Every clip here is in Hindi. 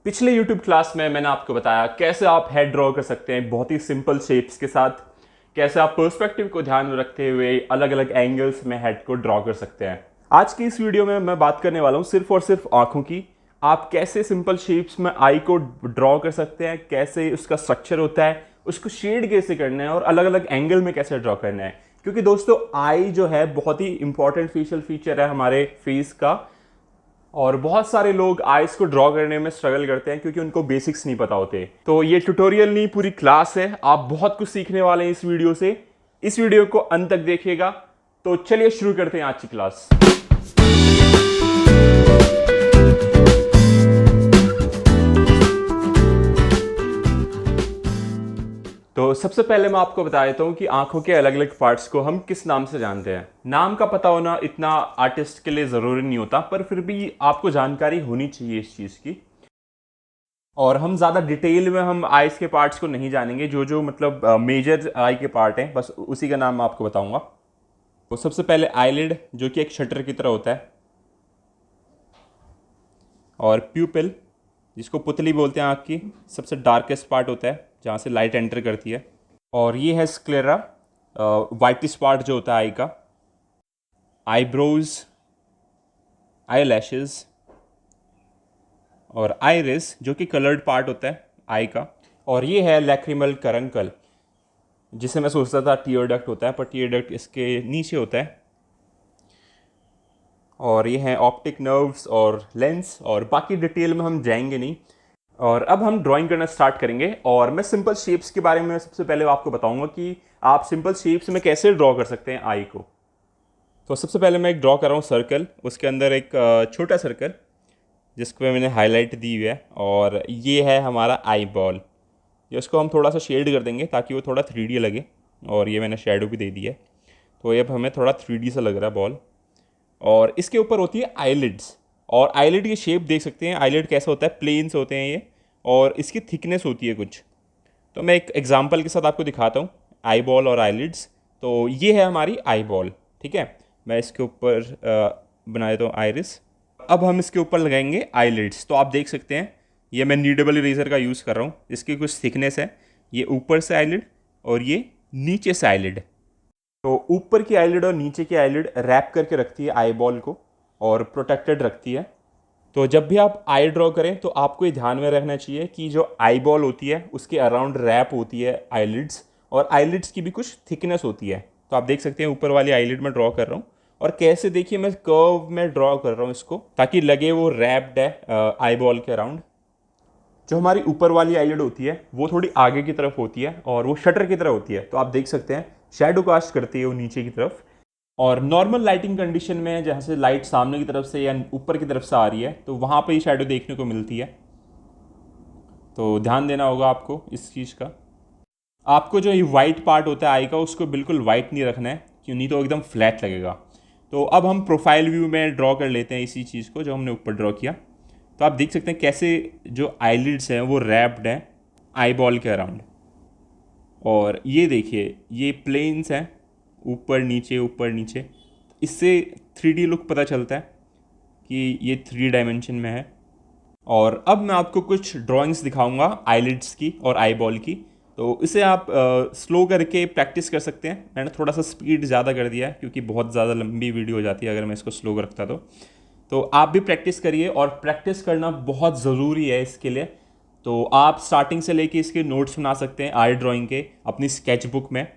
पिछले YouTube क्लास में मैंने आपको बताया कैसे आप हेड ड्रॉ कर सकते हैं बहुत ही सिंपल शेप्स के साथ। कैसे आप पर्सपेक्टिव को ध्यान में रखते हुए अलग अलग एंगल्स में हेड को ड्रॉ कर सकते हैं। आज की इस वीडियो में मैं बात करने वाला हूँ सिर्फ और सिर्फ आंखों की। आप कैसे सिंपल शेप्स में आई को ड्रॉ कर सकते हैं, कैसे उसका स्ट्रक्चर होता है, उसको शेड कैसे करना है और अलग अलग एंगल में कैसे ड्रॉ करना है। क्योंकि दोस्तों आई जो है बहुत ही इंपॉर्टेंट फेशियल फीचर है हमारे फेस का। और बहुत सारे लोग आइस को ड्रॉ करने में स्ट्रगल करते हैं क्योंकि उनको बेसिक्स नहीं पता होते। तो ये ट्यूटोरियल नहीं, पूरी क्लास है। आप बहुत कुछ सीखने वाले हैं इस वीडियो से। इस वीडियो को अंत तक देखिएगा। तो चलिए शुरू करते हैं आज की क्लास। तो सबसे पहले मैं आपको बता देता हूँ कि आंखों के अलग अलग पार्ट्स को हम किस नाम से जानते हैं। नाम का पता होना इतना आर्टिस्ट के लिए ज़रूरी नहीं होता, पर फिर भी आपको जानकारी होनी चाहिए इस चीज़ की। और हम ज़्यादा डिटेल में हम आइज़ के पार्ट्स को नहीं जानेंगे, जो जो मतलब मेजर आई के पार्ट हैं बस उसी का नाम मैं आपको बताऊंगा। तो सबसे पहले आईलिड, जो कि एक शटर की तरह होता है, और प्यूपिल, जिसको पुतली बोलते हैं आँख की, सबसे डार्केस्ट पार्ट होता है जहाँ से लाइट एंटर करती है। और ये है स्क्लेरा, वाइटिश पार्ट जो होता है आई का। आईब्रोज, आई लैशेज़ और आइरिस, जो कि कलर्ड पार्ट होता है आई का। और ये है लैक्रिमल करंकल, जिसे मैं सोचता था टीयर डक्ट होता है, पर टीयर डक्ट इसके नीचे होता है। और ये हैं ऑप्टिक नर्व्स और लेंस, और बाकी डिटेल में हम जाएंगे नहीं। और अब हम ड्राइंग करना स्टार्ट करेंगे। और मैं सिंपल शेप्स के बारे में सबसे पहले आपको बताऊंगा कि आप सिंपल शेप्स में कैसे ड्रॉ कर सकते हैं आई को। तो सबसे पहले मैं एक ड्रॉ कर रहा हूँ सर्कल, उसके अंदर एक छोटा सर्कल जिसको मैंने हाईलाइट दी हुई है। और ये है हमारा आई बॉल। ये उसको हम थोड़ा सा शेड कर देंगे ताकि वो थोड़ा 3D लगे। और ये मैंने शेडो भी दे दी है, तो ये अब हमें थोड़ा 3D सा लग रहा है बॉल। और इसके ऊपर होती है आईलिड्स। और आईलिड की शेप देख सकते हैं, आईलिड कैसा होता है, प्लेन्स होते हैं ये। और इसकी थिकनेस होती है कुछ। तो मैं एक एग्जांपल के साथ आपको दिखाता हूँ आई बॉल और आईलिड्स। तो ये है हमारी आई बॉल, ठीक है। मैं इसके ऊपर बना देता हूँ आइरिस। अब हम इसके ऊपर लगाएंगे आईलिड्स। तो आप देख सकते हैं ये मैं नीडेबल इरेजर का यूज़ कर रहा हूँ। इसकी कुछ थिकनेस है, ये ऊपर से आईलिड और ये नीचे से आईलिड। तो ऊपर की आईलिड और नीचे की आईलिड रैप करके रखती है आई बॉल को और प्रोटेक्टेड रखती है। तो जब भी आप आई ड्रॉ करें तो आपको ये ध्यान में रखना चाहिए कि जो आई बॉल होती है उसके अराउंड रैप होती है आईलिड्स, और आईलिड्स की भी कुछ थिकनेस होती है। तो आप देख सकते हैं ऊपर वाली आईलिड में ड्रॉ कर रहा हूँ। और कैसे, देखिए मैं कर्व में ड्रॉ कर रहा हूँ इसको ताकि लगे वो रैप्ड है आई बॉल के अराउंड। जो हमारी ऊपर वाली आईलिड होती है वो थोड़ी आगे की तरफ होती है और वो शटर की तरह होती है। तो आप देख सकते हैं शेडो कास्ट करती है वो नीचे की तरफ। और नॉर्मल लाइटिंग कंडीशन में जहाँ से लाइट सामने की तरफ से या ऊपर की तरफ से आ रही है तो वहाँ पर ही शेडो देखने को मिलती है। तो ध्यान देना होगा आपको इस चीज़ का। आपको जो ये वाइट पार्ट होता है आई का उसको बिल्कुल वाइट नहीं रखना है, क्यों नहीं तो एकदम फ्लैट लगेगा। तो अब हम प्रोफाइल व्यू में ड्रॉ कर लेते हैं इसी चीज़ को जो हमने ऊपर ड्रॉ किया। तो आप देख सकते हैं कैसे जो आईलिड्स हैं वो रैप्ड हैं आई बॉल के अराउंड। और ये देखिए ये प्लेन्स हैं, ऊपर नीचे ऊपर नीचे। इससे 3D लुक पता चलता है कि ये 3 डायमेंशन में है। और अब मैं आपको कुछ ड्राइंग्स दिखाऊंगा आईलिड्स की और आई बॉल की। तो इसे आप स्लो करके प्रैक्टिस कर सकते हैं। मैंने थोड़ा सा स्पीड ज़्यादा कर दिया है क्योंकि बहुत ज़्यादा लंबी वीडियो हो जाती है अगर मैं इसको स्लो रखता तो आप भी प्रैक्टिस करिए। और प्रैक्टिस करना बहुत ज़रूरी है इसके लिए। तो आप स्टार्टिंग से लेके इसके नोट्स बना सकते हैं आई ड्राइंग के अपनी स्केच बुक में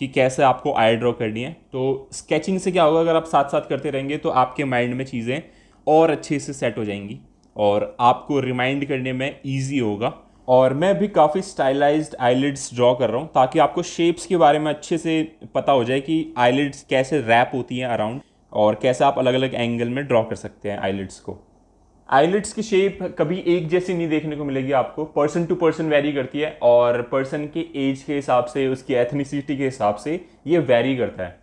कि कैसे आपको आई ड्रॉ करनी है। तो स्केचिंग से क्या होगा, अगर आप साथ साथ करते रहेंगे तो आपके माइंड में चीज़ें और अच्छे से सेट हो जाएंगी और आपको रिमाइंड करने में ईजी होगा। और मैं भी काफ़ी स्टाइलाइज्ड आईलिड्स ड्रॉ कर रहा हूँ ताकि आपको शेप्स के बारे में अच्छे से पता हो जाए कि आईलिड्स कैसे रैप होती हैं अराउंड और कैसे आप अलग अलग एंगल में ड्रॉ कर सकते हैं आईलिड्स को। आईलिड्स की शेप कभी एक जैसी नहीं देखने को मिलेगी आपको, पर्सन टू पर्सन वेरी करती है। और पर्सन के एज के हिसाब से, उसकी एथनिसिटी के हिसाब से ये वेरी करता है।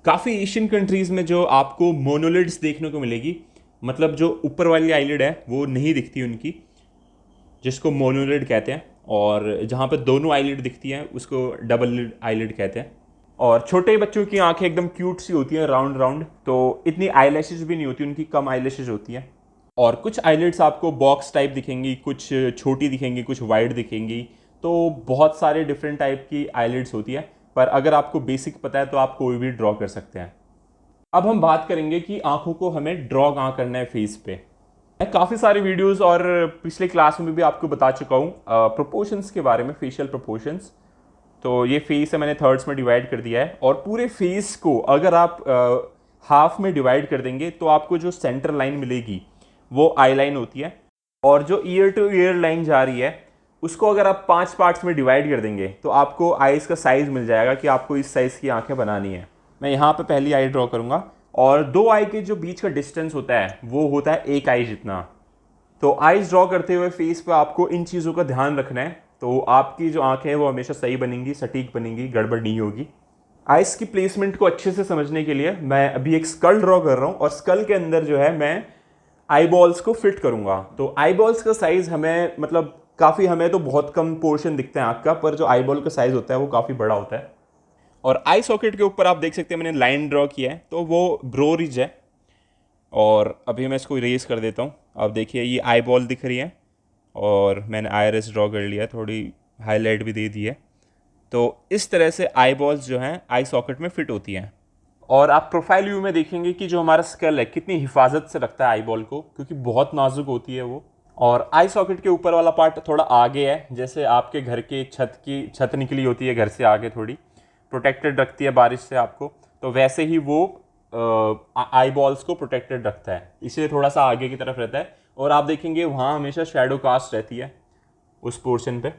काफ़ी एशियन कंट्रीज़ में जो आपको मोनोलिड्स देखने को मिलेगी, मतलब जो ऊपर वाली आईलिड है वो नहीं दिखती उनकी, जिसको मोनोलिड कहते हैं। और जहाँ पे दोनों आईलिड दिखती हैं उसको डबल लिड आईलिड कहते हैं। और छोटे बच्चों की आंखें एकदम क्यूट सी होती हैं, राउंड राउंड। तो इतनी आईलैशेज भी नहीं होती उनकी, कम आईलैशेज होती हैं। और कुछ आईलिड्स आपको बॉक्स टाइप दिखेंगी, कुछ छोटी दिखेंगी, कुछ वाइड दिखेंगी। तो बहुत सारे डिफरेंट टाइप की आईलिड्स होती है, पर अगर आपको बेसिक पता है तो आप कोई भी ड्रॉ कर सकते हैं। अब हम बात करेंगे कि आंखों को हमें ड्रॉ कहाँ करना है फेस पे। मैं काफ़ी सारे वीडियोस और पिछले क्लास में भी आपको बता चुका हूँ प्रोपोर्शंस के बारे में, फेशियल प्रोपोर्शंस। तो ये फेस है, मैंने थर्ड्स में डिवाइड कर दिया है, और पूरे फेस को अगर आप हाफ में डिवाइड कर देंगे तो आपको जो सेंटर लाइन मिलेगी वो आई लाइन होती है। और जो ईयर टू ईयर लाइन जा रही है उसको अगर आप 5 पार्ट्स में डिवाइड कर देंगे तो आपको आईज का साइज मिल जाएगा कि आपको इस साइज की आंखें बनानी है। मैं यहाँ पे पहली आई ड्रॉ करूँगा, और दो आई के जो बीच का डिस्टेंस होता है वो होता है एक आई जितना। तो आईज ड्रॉ करते हुए फेस पे आपको इन चीज़ों का ध्यान रखना है, तो आपकी जो आंखें हैं वो हमेशा सही बनेंगी, सटीक बनेंगी, गड़बड़ नहीं होगी। आइस की प्लेसमेंट को अच्छे से समझने के लिए मैं अभी एक स्कल ड्रॉ कर रहा हूँ, और स्कल के अंदर जो है मैं आई बॉल्स को फिट करूंगा। तो आई बॉल्स का साइज हमें मतलब काफ़ी, हमें तो बहुत कम पोर्शन दिखता है आँख का, पर जो आई बॉल का साइज होता है वो काफ़ी बड़ा होता है। और आई सॉकेट के ऊपर आप देख सकते हैं मैंने लाइन ड्रॉ किया है, तो वो ब्रो रिज है। और अभी मैं इसको इरेज कर देता हूँ। अब देखिए ये आई बॉल दिख रही है, और मैंने आयरिस ड्रॉ कर लिया, थोड़ी हाईलाइट भी दे दी है। तो इस तरह से आई बॉल्स जो हैं आई सॉकेट में फिट होती हैं। और आप प्रोफाइल व्यू में देखेंगे कि जो हमारा स्कल है कितनी हिफाजत से रखता है आई बॉल को, क्योंकि बहुत नाजुक होती है वो। और आई सॉकेट के ऊपर वाला पार्ट थोड़ा आगे है, जैसे आपके घर के छत निकली होती है घर से आगे, थोड़ी प्रोटेक्टेड रखती है बारिश से आपको, तो वैसे ही वो आई बॉल्स को प्रोटेक्टेड रखता है, इसलिए थोड़ा सा आगे की तरफ रहता है। और आप देखेंगे वहाँ हमेशा शेडो कास्ट रहती है उस पोर्शन पे।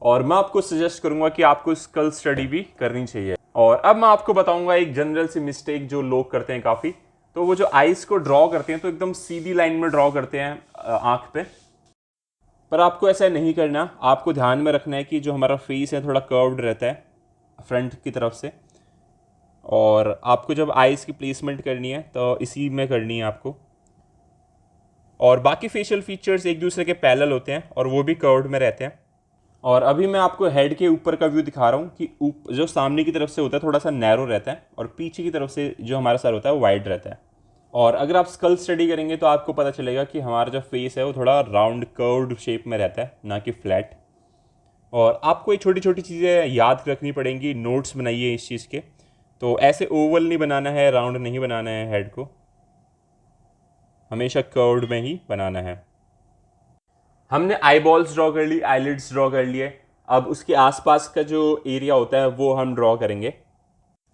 और मैं आपको सजेस्ट करूंगा कि आपको स्कल स्टडी भी करनी चाहिए। और अब मैं आपको बताऊंगा एक जनरल सी मिस्टेक जो लोग करते हैं काफ़ी। तो वो जो आइस को ड्रॉ करते हैं तो एकदम सीधी लाइन में ड्रॉ करते हैं आंख पे, पर आपको ऐसा नहीं करना। आपको ध्यान में रखना है कि जो हमारा फेस है थोड़ा कर्व्ड रहता है फ्रंट की तरफ से, और आपको जब आइस की प्लेसमेंट करनी है तो इसी में करनी है आपको। और बाकी फेशियल फीचर्स एक दूसरे के पैरेलल होते हैं और वो भी कर्व्ड में रहते हैं। और अभी मैं आपको हेड के ऊपर का व्यू दिखा रहा हूँ कि जो सामने की तरफ से होता है थोड़ा सा नैरो रहता है, और पीछे की तरफ से जो हमारा सर होता है वो वाइड रहता है। और अगर आप स्कल स्टडी करेंगे तो आपको पता चलेगा कि हमारा जो फेस है वो थोड़ा राउंड कर्व्ड शेप में रहता है, ना कि फ्लैट। और आपको ये छोटी छोटी चीज़ें याद रखनी पड़ेंगी, नोट्स बनाइए इस चीज़ के। तो ऐसे ओवल नहीं बनाना है, राउंड नहीं बनाना है, हेड को हमेशा कर्व्ड में ही बनाना है। हमने आई बॉल्स ड्रॉ कर ली, आईलिड्स ड्रॉ कर लिए। अब उसके आसपास का जो एरिया होता है वो हम ड्रॉ करेंगे।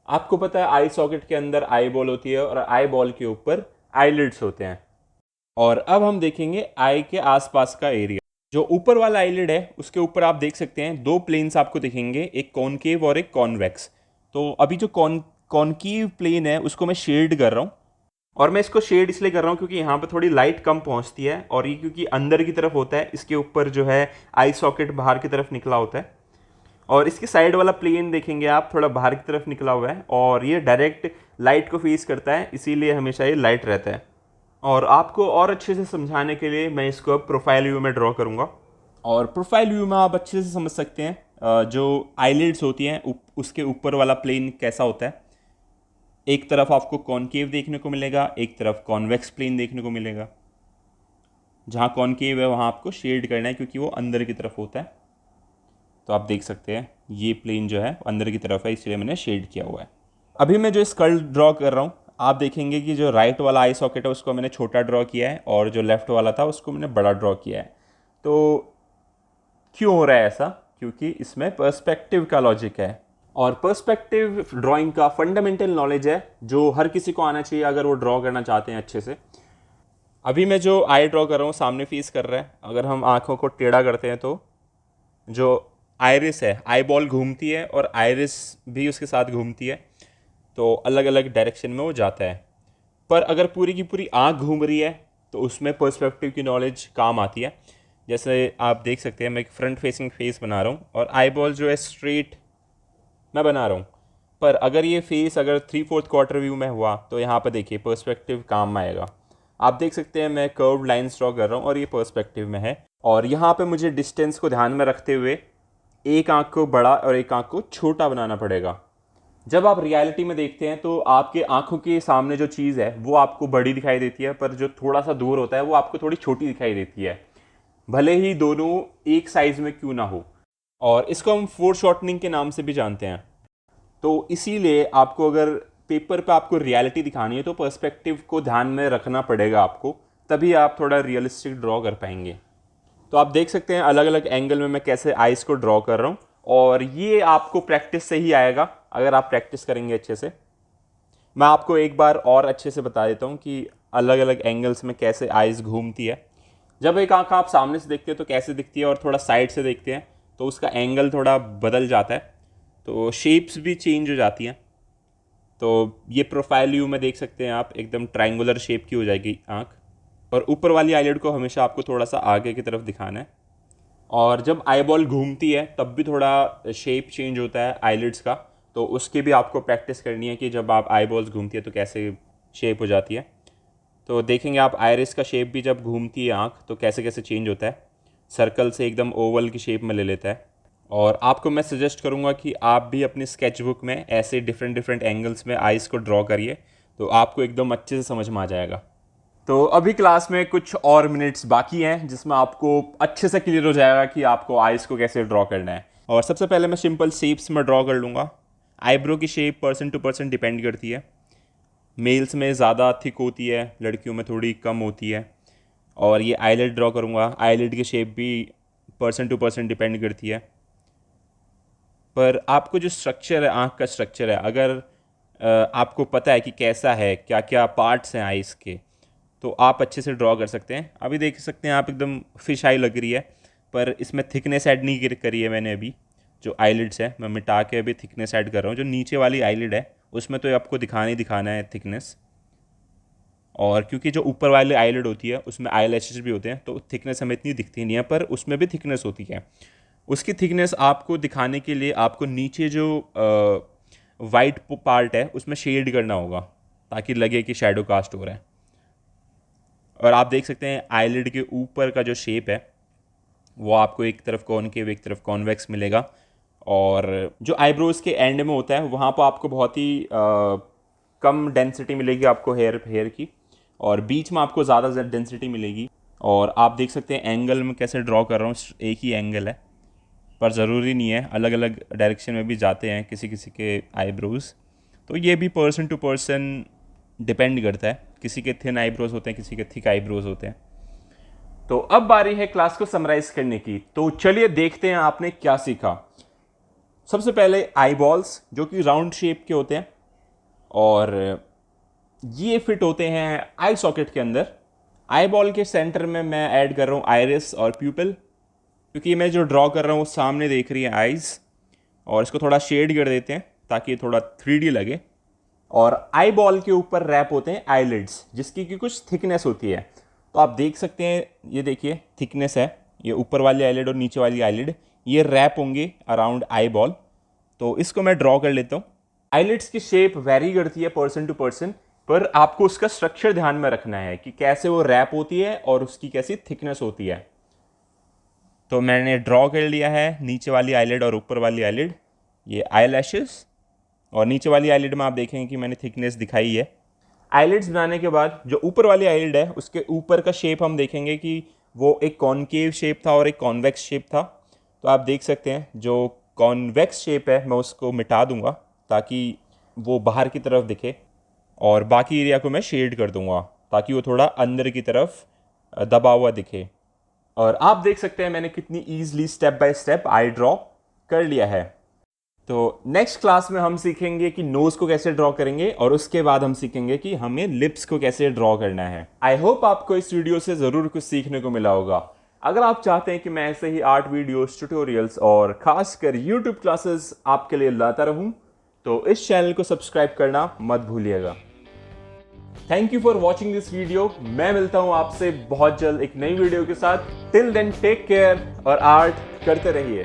आपको पता है आई सॉकेट के अंदर आई बॉल होती है, और आई बॉल के ऊपर आईलिड्स होते हैं। और अब हम देखेंगे आई के आसपास का एरिया। जो ऊपर वाला आईलिड है उसके ऊपर आप देख सकते हैं दो प्लेन्स आपको दिखेंगे, एक कॉनकेव और एक कॉन्वेक्स। तो अभी जो कॉनकेव प्लेन है उसको मैं शेड कर रहा हूँ। और मैं इसको शेड इसलिए कर रहा हूँ क्योंकि यहाँ पर थोड़ी लाइट कम पहुँचती है, और ये क्योंकि अंदर की तरफ होता है, इसके ऊपर जो है आई सॉकेट बाहर की तरफ निकला होता है। और इसके साइड वाला प्लेन देखेंगे आप थोड़ा बाहर की तरफ निकला हुआ है, और ये डायरेक्ट लाइट को फेस करता है, इसीलिए हमेशा ये लाइट रहता है। और आपको और अच्छे से समझाने के लिए मैं इसको अब प्रोफाइल व्यू में ड्रॉ करूँगा। और प्रोफाइल व्यू में आप अच्छे से समझ सकते हैं जो आईलिड्स होती हैं उसके ऊपर वाला प्लेन कैसा होता है। एक तरफ आपको कॉनकेव देखने को मिलेगा, एक तरफ कॉन्वेक्स प्लेन देखने को मिलेगा। जहाँ कॉनकेव है वहाँ आपको शेड करना है क्योंकि वो अंदर की तरफ होता है। तो आप देख सकते हैं ये प्लेन जो है अंदर की तरफ है, इसलिए मैंने शेड किया हुआ है। अभी मैं जो स्कल ड्रॉ कर रहा हूँ आप देखेंगे कि जो राइट वाला आई सॉकेट है उसको मैंने छोटा ड्रॉ किया है, और जो लेफ्ट वाला था उसको मैंने बड़ा ड्रॉ किया है। तो क्यों हो रहा है ऐसा? क्योंकि इसमें पर्सपेक्टिव का लॉजिक है, और पर्सपेक्टिव ड्राइंग का फंडामेंटल नॉलेज है जो हर किसी को आना चाहिए अगर वो ड्रॉ करना चाहते हैं अच्छे से। अभी मैं जो आई ड्रॉ कर रहा हूँ सामने फेस कर रहा है, अगर हम आँखों को टेढ़ा करते हैं तो जो आइरिस है, आई बॉल घूमती है और आइरिस भी उसके साथ घूमती है, तो अलग अलग डायरेक्शन में वो जाता है। पर अगर पूरी की पूरी आँख घूम रही है तो उसमें पर्सपेक्टिव की नॉलेज काम आती है। जैसे आप देख सकते हैं मैं एक फ्रंट फेसिंग फेस बना रहा हूँ और आई बॉल जो है स्ट्रेट मैं बना रहा हूँ, पर अगर ये फेस अगर 3/4 क्वार्टर व्यू में हुआ तो यहाँ पर देखिए पर्सपेक्टिव काम में आएगा। आप देख सकते हैं मैं कर्व्ड लाइन्स ड्रॉ कर रहा हूँ और ये पर्सपेक्टिव में है, और यहाँ पे मुझे डिस्टेंस को ध्यान में रखते हुए एक आँख को बड़ा और एक आँख को छोटा बनाना पड़ेगा। जब आप रियलिटी में देखते हैं तो आपके आंखों के सामने जो चीज़ है वो आपको बड़ी दिखाई देती है, पर जो थोड़ा सा दूर होता है वो आपको थोड़ी छोटी दिखाई देती है, भले ही दोनों एक साइज में क्यों ना हो। और इसको हम फोर शॉर्टनिंग के नाम से भी जानते हैं। तो इसीलिए आपको अगर पेपर पे आपको रियलिटी दिखानी है तो पर्सपेक्टिव को ध्यान में रखना पड़ेगा आपको, तभी आप थोड़ा रियलिस्टिक ड्रॉ कर पाएंगे। तो आप देख सकते हैं अलग अलग एंगल में मैं कैसे आइस को ड्रॉ कर रहा हूँ, और ये आपको प्रैक्टिस से ही आएगा अगर आप प्रैक्टिस करेंगे अच्छे से। मैं आपको एक बार और अच्छे से बता देता हूँ कि अलग अलग एंगल्स में कैसे आइस घूमती है। जब एक आँख आप सामने से देखते हो तो कैसे दिखती है, और थोड़ा साइड से देखते हैं तो उसका एंगल थोड़ा बदल जाता है, तो शेप्स भी चेंज हो जाती हैं। तो ये प्रोफाइल व्यू में देख सकते हैं आप, एकदम ट्रायंगुलर शेप की हो जाएगी आँख। और ऊपर वाली आईलिड को हमेशा आपको थोड़ा सा आगे की तरफ दिखाना है। और जब आई बॉल घूमती है तब भी थोड़ा शेप चेंज होता है आईलिड्स का, तो उसकी भी आपको प्रैक्टिस करनी है कि जब आप आई बॉल्स घूमती है तो कैसे शेप हो जाती है। तो देखेंगे आप आयरिस का शेप भी जब घूमती है आँख तो कैसे कैसे चेंज होता है, सर्कल से एकदम ओवल की शेप में ले लेता है। और आपको मैं सजेस्ट करूँगा कि आप भी अपनी स्केच बुक में ऐसे डिफरेंट डिफरेंट एंगल्स में आइस को ड्रॉ करिए, तो आपको एकदम अच्छे से समझ में आ जाएगा। तो अभी क्लास में कुछ और मिनट्स बाकी हैं जिसमें आपको अच्छे से क्लियर हो जाएगा कि आपको आइस को कैसे ड्रॉ करना है। और सबसे पहले मैं सिंपल शेप्स में ड्रॉ कर लूँगा। आईब्रो की shape person to person depend करती है, मेल्स में ज़्यादा थिक होती है, लड़कियों में थोड़ी कम होती है। और ये आईलिड ड्रॉ करूँगा, आईलिड की शेप भी पर्सन टू पर्सन डिपेंड करती है। पर आपको जो स्ट्रक्चर है, आँख का स्ट्रक्चर है, अगर आपको पता है कि कैसा है, क्या क्या पार्ट्स हैं आइस के, तो आप अच्छे से ड्रॉ कर सकते हैं। अभी देख सकते हैं आप एकदम फिश आई लग रही है, पर इसमें थिकनेस ऐड नहीं करी है मैंने अभी। जो आईलिड्स है मैं मिटा के अभी थिकनेस ऐड कर रहा हूँ। जो नीचे वाली आईलिड है उसमें तो आपको दिखाना ही दिखाना है थिकनेस। और क्योंकि जो ऊपर वाली आईलिड होती है उसमें आई लैशेज भी होते हैं, तो थिकनेस हमें इतनी दिखती नहीं है, पर उसमें भी थिकनेस होती है। उसकी थिकनेस आपको दिखाने के लिए आपको नीचे जो वाइट पार्ट है उसमें शेड करना होगा, ताकि लगे कि शैडो कास्ट हो रहा है। और आप देख सकते हैं आईलिड के ऊपर का जो शेप है वो आपको एक तरफ कॉनकेव एक तरफ कॉन्वेक्स मिलेगा। और जो आईब्रोज के एंड में होता है वहाँ पर आपको बहुत ही कम डेंसिटी मिलेगी आपको हेयर की, और बीच में आपको ज़्यादा डेंसिटी मिलेगी। और आप देख सकते हैं एंगल में कैसे ड्रॉ कर रहा हूँ, एक ही एंगल है, पर ज़रूरी नहीं है, अलग अलग डायरेक्शन में भी जाते हैं किसी किसी के आईब्रोज। तो ये भी पर्सन टू पर्सन डिपेंड करता है, किसी के थिन आईब्रोज होते हैं, किसी के थिक आईब्रोज होते हैं। तो अब बारी है क्लास को समराइज करने की, तो चलिए देखते हैं आपने क्या सीखा। सबसे पहले आई बॉल्स जो कि राउंड शेप के होते हैं, और ये फिट होते हैं आई सॉकेट के अंदर। आई बॉल के सेंटर में मैं ऐड कर रहा हूँ आइरिस और प्यूपिल, क्योंकि मैं जो ड्रॉ कर रहा हूँ वो सामने देख रही है आइज़। और इसको थोड़ा शेड कर देते हैं ताकि थोड़ा 3D लगे। और आई बॉल के ऊपर रैप होते हैं आईलिड्स, जिसकी की कुछ थिकनेस होती है। तो आप देख सकते हैं, ये देखिए थिकनेस है, ये ऊपर वाली आईलिड और नीचे वाली आईलिड ये रैप होंगे अराउंड आई बॉल। तो इसको मैं ड्रॉ कर लेता हूँ। आईलिड्स की शेप वेरी करती है पर्सन टू पर्सन, पर आपको उसका स्ट्रक्चर ध्यान में रखना है कि कैसे वो रैप होती है और उसकी कैसी थिकनेस होती है। तो मैंने ड्रॉ कर लिया है नीचे वाली आईलिड और ऊपर वाली आईलिड, ये आई लैशेस। और नीचे वाली आईलिड में आप देखेंगे कि मैंने थिकनेस दिखाई है। आईलिड्स बनाने के बाद जो ऊपर वाली आईलिड है उसके ऊपर का शेप हम देखेंगे कि वो एक कॉनकेव शेप था और एक कॉन्वेक्स शेप था। तो आप देख सकते हैं जो कॉन्वेक्स शेप है मैं उसको मिटा दूंगा ताकि वो बाहर की तरफ दिखे, और बाकी एरिया को मैं शेड कर दूंगा ताकि वो थोड़ा अंदर की तरफ दबा हुआ दिखे। और आप देख सकते हैं मैंने कितनी easily step by step I draw कर लिया है। तो नेक्स्ट क्लास में हम सीखेंगे कि नोज को कैसे ड्रॉ करेंगे, और उसके बाद हम सीखेंगे कि हमें लिप्स को कैसे ड्रॉ करना है। आई होप आपको इस वीडियो से ज़रूर कुछ सीखने को मिला होगा। अगर आप चाहते हैं कि मैं ऐसे ही आर्ट वीडियोस, ट्यूटोरियल्स और खासकर यूट्यूब क्लासेस आपके लिए लाता रहूं, तो इस चैनल को सब्सक्राइब करना मत भूलिएगा। Thank you for watching this video. मैं मिलता हूं आपसे बहुत जल्द एक नई वीडियो के साथ। टिल देन टेक केयर और आर्ट करते रहिए।